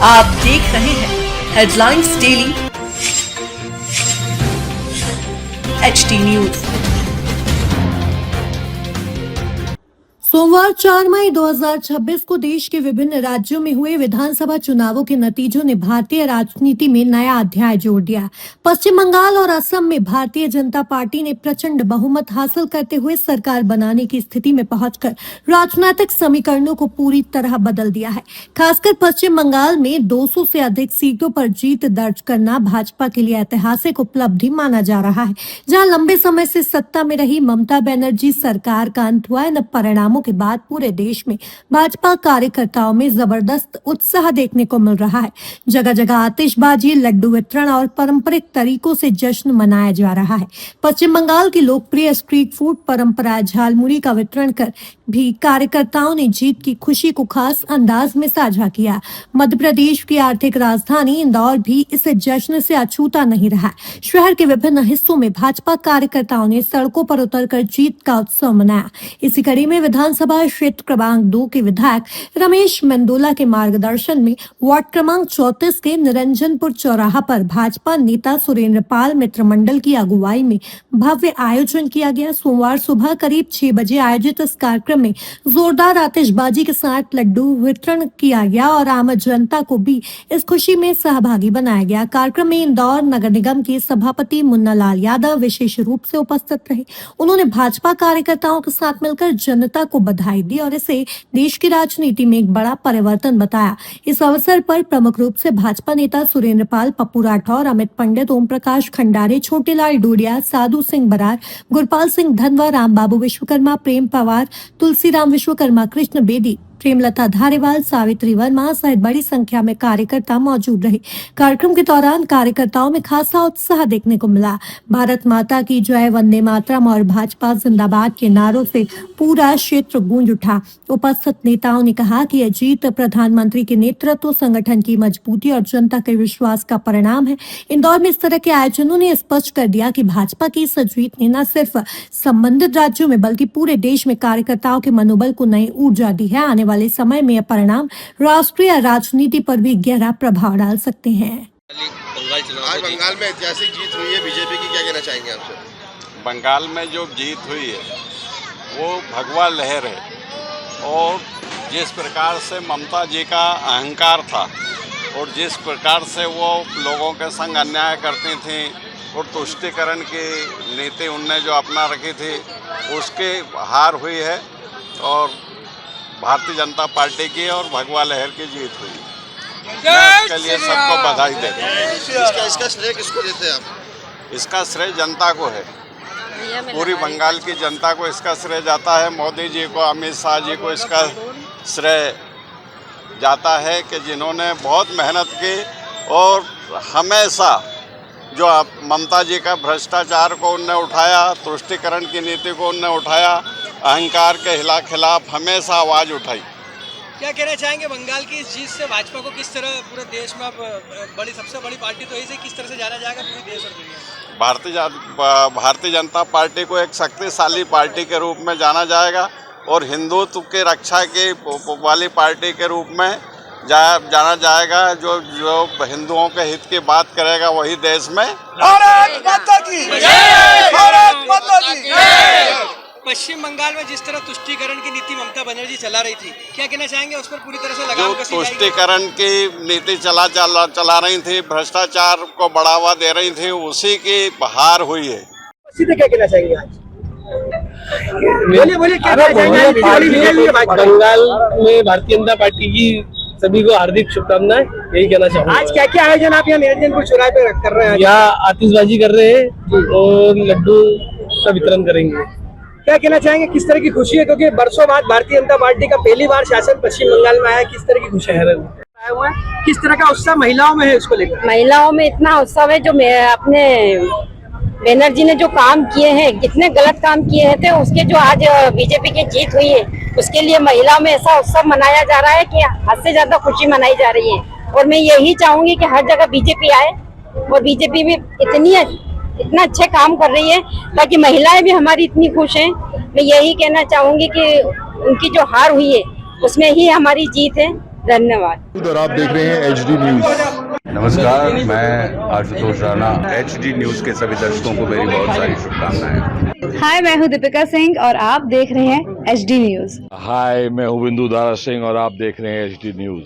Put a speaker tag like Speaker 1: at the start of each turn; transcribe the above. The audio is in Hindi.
Speaker 1: आप देख रहे हैं हेडलाइंस डेली HD न्यूज।
Speaker 2: सोमवार 4 मई 2026 को देश के विभिन्न राज्यों में हुए विधानसभा चुनावों के नतीजों ने भारतीय राजनीति में नया अध्याय जोड़ दिया। पश्चिम बंगाल और असम में भारतीय जनता पार्टी ने प्रचंड बहुमत हासिल करते हुए सरकार बनाने की स्थिति में पहुंचकर राजनीतिक समीकरणों को पूरी तरह बदल दिया है। खासकर पश्चिम बंगाल में 200 से अधिक सीटों पर जीत दर्ज करना भाजपा के लिए ऐतिहासिक उपलब्धि माना जा रहा है। जहां लंबे समय से सत्ता में रही ममता बनर्जी सरकार का अंत हुआ, इन परिणामों के बाद पूरे देश में भाजपा कार्यकर्ताओं में जबरदस्त उत्साह देखने को मिल रहा है। जगह जगह आतिशबाजी, लड्डू वितरण और पारंपरिक तरीकों से जश्न मनाया जा रहा है। पश्चिम बंगाल की लोकप्रिय स्ट्रीट फूड परंपरा झालमुड़ी का वितरण कर भी कार्यकर्ताओं ने जीत की खुशी को खास अंदाज में साझा किया। मध्य प्रदेश की आर्थिक राजधानी इंदौर भी इस जश्न से अछूता नहीं रहा। शहर के विभिन्न हिस्सों में भाजपा कार्यकर्ताओं ने सड़कों पर उतरकर जीत का उत्सव मनाया। इसी कड़ी में विधानसभा क्षेत्र क्रमांक 2 के विधायक रमेश मेंदोला के मार्गदर्शन में वार्ड क्रमांक 34 के निरंजनपुर चौराहा पर भाजपा नेता सुरेंद्र पाल मित्र मंडल की अगुवाई में भव्य आयोजन किया गया। सोमवार सुबह करीब 6 बजे आयोजित इस कार्यक्रम में जोरदार आतिशबाजी के साथ लड्डू वितरण किया गया और आम जनता को भी इस खुशी में सहभागी बनाया गया। कार्यक्रम में इंदौर नगर निगम के सभापति मुन्ना लाल यादव विशेष रूप से उपस्थित रहे। उन्होंने भाजपा कार्यकर्ताओं के साथ मिलकर जनता को बधाई दी और इसे देश की राजनीति में एक बड़ा परिवर्तन बताया। इस अवसर पर प्रमुख रूप से भाजपा नेता सुरेंद्र पाल, पप्पू राठौर, अमित पंडित, ओम प्रकाश खंडारे, छोटेलाल डोडिया, साधु सिंह बरार, गुरपाल सिंह धनवा, राम बाबू विश्वकर्मा, प्रेम पवार, तुलसीराम विश्वकर्मा, कृष्ण बेदी, प्रेमलता धारीवाल, सावित्री वर्मा सहित बड़ी संख्या में कार्यकर्ता मौजूद रहे। कार्यक्रम के दौरान कार्यकर्ताओं में खासा उत्साह देखने को मिला। भारत माता की जय, वंदे मातरम और भाजपा जिंदाबाद के नारों से पूरा क्षेत्र गूंज उठा। उपस्थित नेताओं ने कहा कि यह जीत प्रधानमंत्री के नेतृत्व, संगठन की मजबूती और जनता के विश्वास का परिणाम है। इंदौर में इस तरह के आयोजनों ने स्पष्ट कर दिया कि भाजपा की इस जीत ने न सिर्फ संबंधित राज्यों में बल्कि पूरे देश में कार्यकर्ताओं के मनोबल को नई ऊर्जा दी है। आने वाले समय में यह परिणाम राष्ट्रीय राजनीति पर भी गहरा प्रभाव डाल सकते हैं।
Speaker 3: आज बंगाल में ऐतिहासिक जीत हुई है बीजेपी की, क्या कहना चाहेंगे आपसे?
Speaker 4: बंगाल में जो जीत हुई है वो भगवा लहर है और जिस प्रकार से ममता जी का अहंकार था और जिस प्रकार से वो लोगों के संग अन्याय करती थी और तुष्टीकरण की नीति उनने जो अपना रखी थी उसकी हार हुई है और भारतीय जनता पार्टी की और भगवा लहर की जीत हुई। मैं उसके लिए सबको बधाई देता हूँ।
Speaker 3: इसका श्रेय किसको देते हैं आप?
Speaker 4: इसका श्रेय जनता को है, पूरी बंगाल की जनता को इसका श्रेय जाता है। मोदी जी को, अमित शाह जी को इसका श्रेय जाता है कि जिन्होंने बहुत मेहनत की और हमेशा जो ममता जी का भ्रष्टाचार को उनने उठाया, तुष्टीकरण की नीति को उनने उठाया, अहंकार के खिलाफ हमेशा आवाज़ उठाई।
Speaker 5: क्या कहना चाहेंगे बंगाल की इस जीत से भाजपा को किस तरह पूरे देश में अब सबसे बड़ी पार्टी तो इसे किस तरह से जाना जाएगा पूरे देश और दुनिया में?
Speaker 4: भारतीय जनता पार्टी को एक शक्तिशाली पार्टी के रूप में जाना जाएगा और हिंदुत्व की रक्षा की वाली पार्टी के रूप में जाना जाएगा। जो हिंदुओं के हित की बात करेगा वही देश में
Speaker 5: भारत माता की जय, भारत माता की जय। पश्चिम बंगाल में जिस तरह तुष्टीकरण की नीति ममता बनर्जी चला रही थी, क्या कहना चाहेंगे उस पर पूरी तरह से लगाम कसी जाएगी?
Speaker 4: तुष्टीकरण की नीति चला रही थी, भ्रष्टाचार को बढ़ावा दे रही थी, उसी की हार हुई है।
Speaker 5: सीधे क्या कहना चाहेंगे आज? बोलिए क्या कहना चाहेंगे?
Speaker 6: बंगाल में भारतीय जनता पार्टी की सभी को हार्दिक शुभकामनाएं, यही कहना चाहूँगा।
Speaker 5: आज क्या क्या आयोजन आप यहाँ निरंजनपुर चौराहे पे कर रहे हैं?
Speaker 6: यहाँ आतिशबाजी कर रहे हैं और लड्डू का वितरण करेंगे।
Speaker 5: क्या कहना चाहेंगे, किस तरह की खुशी है? क्योंकि बरसों बाद भारतीय जनता पार्टी का पहली बार शासन पश्चिम बंगाल में आया, किस तरह की खुशी है? किस तरह का उत्साह महिलाओं में है उसको लेकर?
Speaker 7: महिलाओं में इतना उत्साह है, जो अपने बनर्जी ने जो काम किए हैं, कितने गलत काम किए थे, उसके जो आज बीजेपी की जीत हुई है उसके लिए महिलाओं में ऐसा उत्सव मनाया जा रहा है कि हद से ज्यादा खुशी मनाई जा रही है। और मैं यही चाहूंगी कि हर जगह बीजेपी आए और बीजेपी में इतना अच्छे काम कर रही है ताकि महिलाएं भी हमारी इतनी खुश हैं। मैं यही कहना चाहूंगी कि उनकी जो हार हुई है उसमें ही हमारी जीत है धन्यवाद।
Speaker 8: और आप देख रहे हैं HD न्यूज।
Speaker 9: नमस्कार, मैं आशुतोष राणा। HD न्यूज के सभी दर्शकों को मेरी बहुत सारी शुभकामनाएं।
Speaker 10: हाय, मैं हूँ दीपिका सिंह और आप देख रहे हैं HD न्यूज।
Speaker 8: हाय, मैं हूं बिंदु दारा सिंह और आप देख रहे हैं HD न्यूज।